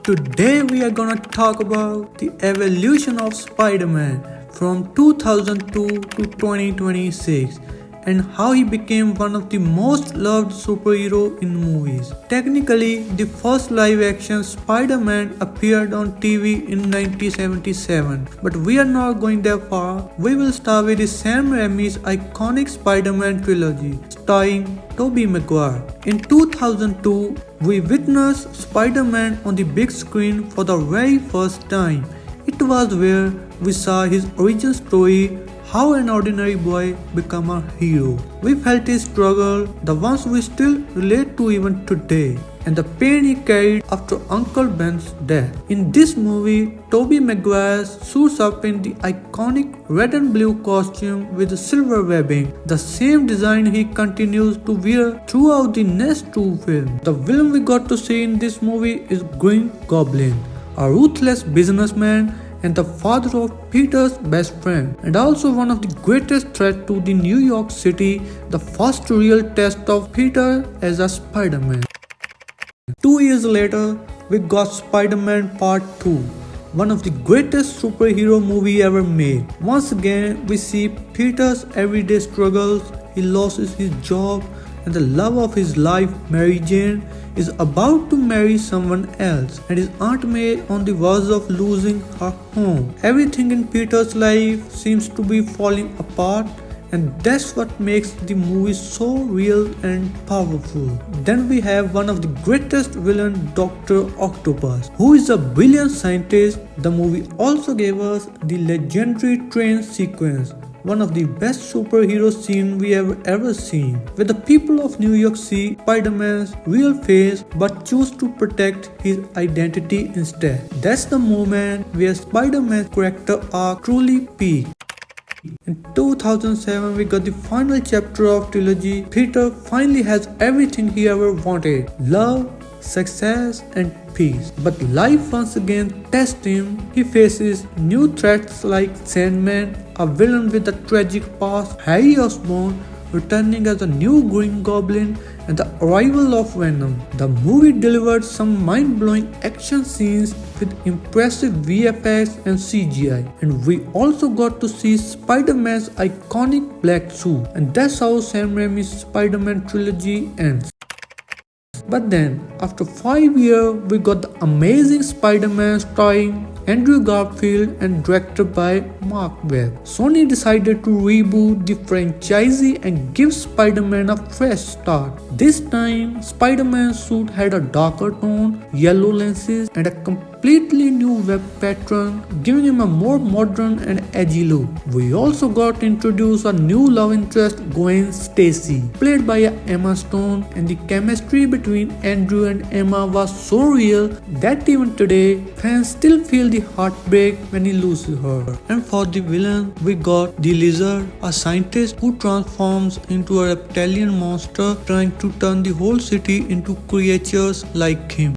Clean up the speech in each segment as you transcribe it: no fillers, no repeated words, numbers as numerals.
Today we are gonna talk about the evolution of Spider-Man from 2002 to 2026 and how he became one of the most loved superhero in movies. Technically, the first live-action Spider-Man appeared on TV in 1977, but we are not going that far. We will start with the Sam Raimi's iconic Spider-Man trilogy, starring Tobey Maguire. In 2002, we witnessed Spider-Man on the big screen for the very first time. It was where we saw his origin story, how an ordinary boy became a hero. We felt his struggle, the ones we still relate to even today, and the pain he carried after Uncle Ben's death. In this movie, Tobey Maguire suits up in the iconic red and blue costume with silver webbing, the same design he continues to wear throughout the next two films. The villain we got to see in this movie is Green Goblin, a ruthless businessman and the father of Peter's best friend, and also one of the greatest threats to the New York City, the first real test of Peter as a Spider-Man. 2 years later, we got Spider-Man Part 2, one of the greatest superhero movie ever made. Once again, we see Peter's everyday struggles. He loses his job and the love of his life, Mary Jane, is about to marry someone else, and his Aunt May on the verge of losing her home. Everything in Peter's life seems to be falling apart, and that's what makes the movie so real and powerful. Then we have one of the greatest villains, Dr. Octopus, who is a brilliant scientist. The movie also gave us the legendary train sequence, one of the best superhero scenes we have ever seen, where the people of New York see Spider-Man's real face but choose to protect his identity instead. That's the moment where Spider-Man's character arc truly peaked. In 2007, we got the final chapter of trilogy. Peter finally has everything he ever wanted: love, success, and peace. But life once again tests him. He faces new threats like Sandman, a villain with a tragic past, Harry Osborn returning as a new Green Goblin, and the arrival of Venom. The movie delivered some mind-blowing action scenes with impressive VFX and CGI. And we also got to see Spider-Man's iconic black suit. And that's how Sam Raimi's Spider-Man trilogy ends. But then, after 5 years, we got the amazing Spider-Man starring Andrew Garfield and directed by Mark Webb. Sony decided to reboot the franchise and give Spider-Man a fresh start. This time, Spider-Man's suit had a darker tone, yellow lenses, and a completely new web pattern, giving him a more modern and edgy look. We also got introduced a new love interest, Gwen Stacy, played by Emma Stone, and the chemistry between Andrew and Emma was so real that even today, fans still feel the heartbreak when he loses her. And for the villain, we got the Lizard, a scientist who transforms into a reptilian monster trying to turn the whole city into creatures like him.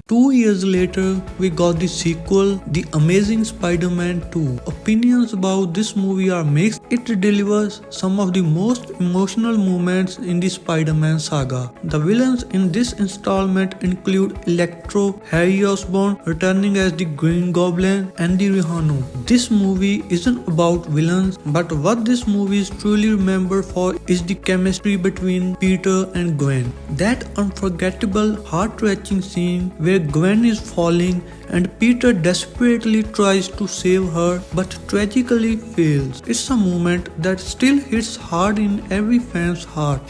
2 years later, we got the sequel, The Amazing Spider-Man 2. Opinions about this movie are mixed. It delivers some of the most emotional moments in the Spider-Man saga. The villains in this installment include Electro, Harry Osborn returning as the Green Goblin, and the Rhino. This movie isn't about villains, but what this movie is truly remembered for is the chemistry between Peter and Gwen. That unforgettable, heart-wrenching scene where Gwen is falling and Peter desperately tries to save her but tragically fails. It's a moment that still hits hard in every fan's heart.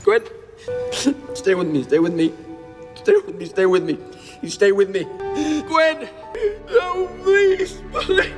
Gwen, stay with me, stay with me. Stay with me, stay with me. You stay with me. Gwen, no, please, please.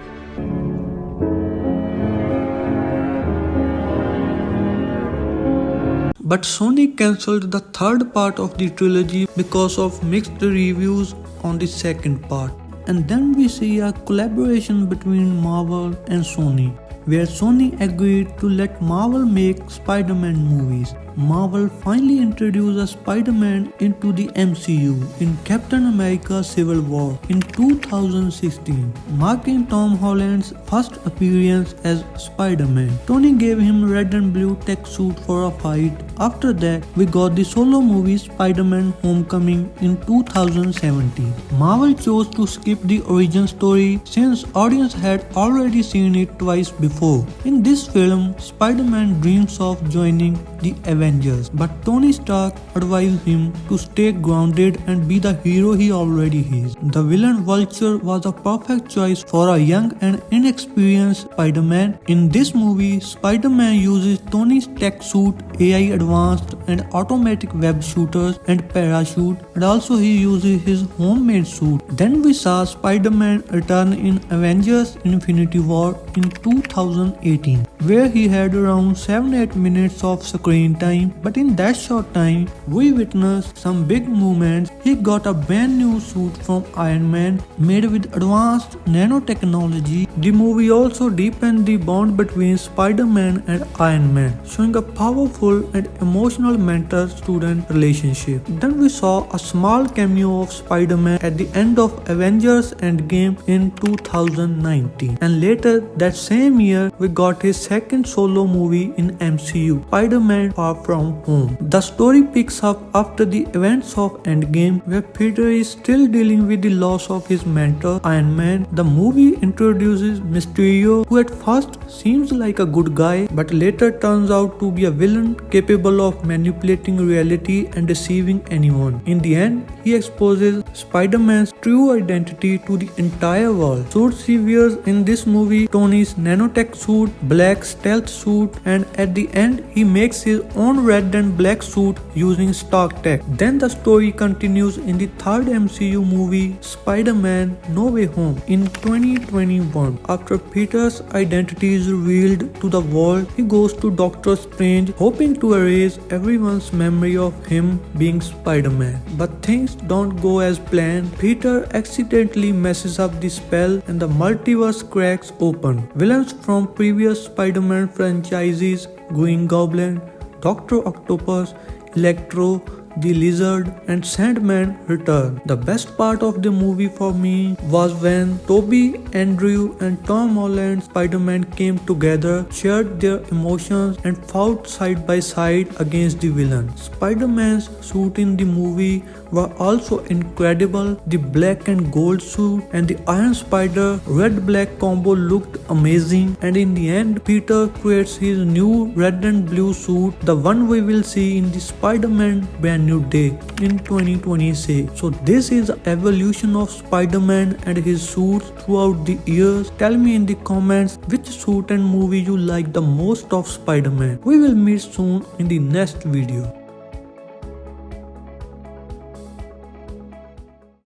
But Sony cancelled the third part of the trilogy because of mixed reviews on the second part. And then we see a collaboration between Marvel and Sony, where Sony agreed to let Marvel make Spider-Man movies. Marvel finally introduced a Spider-Man into the MCU in Captain America Civil War in 2016, marking Tom Holland's first appearance as Spider-Man. Tony gave him red and blue tech suit for a fight. After that, we got the solo movie Spider-Man Homecoming in 2017. Marvel chose to skip the origin story since audience had already seen it twice before. In this film, Spider-Man dreams of joining the Avengers, but Tony Stark advised him to stay grounded and be the hero he already is. The villain Vulture was a perfect choice for a young and inexperienced Spider-Man. In this movie, Spider-Man uses Tony's tech suit, AI advanced and automatic web shooters and parachute, and also he uses his homemade suit. Then we saw Spider-Man return in Avengers Infinity War in 2018, where he had around 7-8 minutes of screen time, but in that short time, we witnessed some big movements. He got a brand new suit from Iron Man made with advanced nanotechnology. The movie also deepened the bond between Spider-Man and Iron Man, showing a powerful and emotional mentor-student relationship. Then we saw a small cameo of Spider-Man at the end of Avengers Endgame in 2019, and later that same year we got his second solo movie in MCU, Spider-Man Far From Home. The story picks up after the events of Endgame, where Peter is still dealing with the loss of his mentor Iron Man. The movie introduces Mysterio, who at first seems like a good guy but later turns out to be a villain capable of manipulating reality and deceiving anyone. In the end, he exposes Spider-Man's true identity to the entire world. Suits he wears in this movie: Tony's nanotech suit, black stealth suit, and at the end he makes his own red and black suit using stock tech. Then the story continues in the third MCU movie, Spider-Man No Way Home, in 2021. After Peter's identity is revealed to the world, he goes to Doctor Strange, hoping to erase everyone's memory of him being Spider-Man. But things don't go as planned. Peter accidentally messes up the spell and the multiverse cracks open. Villains from previous Spider-Man franchises, Green Goblin, Dr. Octopus, Electro, the Lizard, and Sandman return. The best part of the movie for me was when Tobey, Andrew, and Tom Holland Spider-Man came together, shared their emotions, and fought side by side against the villain. Spider-Man's suit in the movie were also incredible. The black and gold suit and the Iron Spider red-black combo looked amazing, and in the end, Peter creates his new red and blue suit, the one we will see in the Spider-Man Brand New Day in 2026. So this is the evolution of Spider-Man and his suits throughout the years. Tell me in the comments which suit and movie you like the most of Spider-Man. We will meet soon in the next video.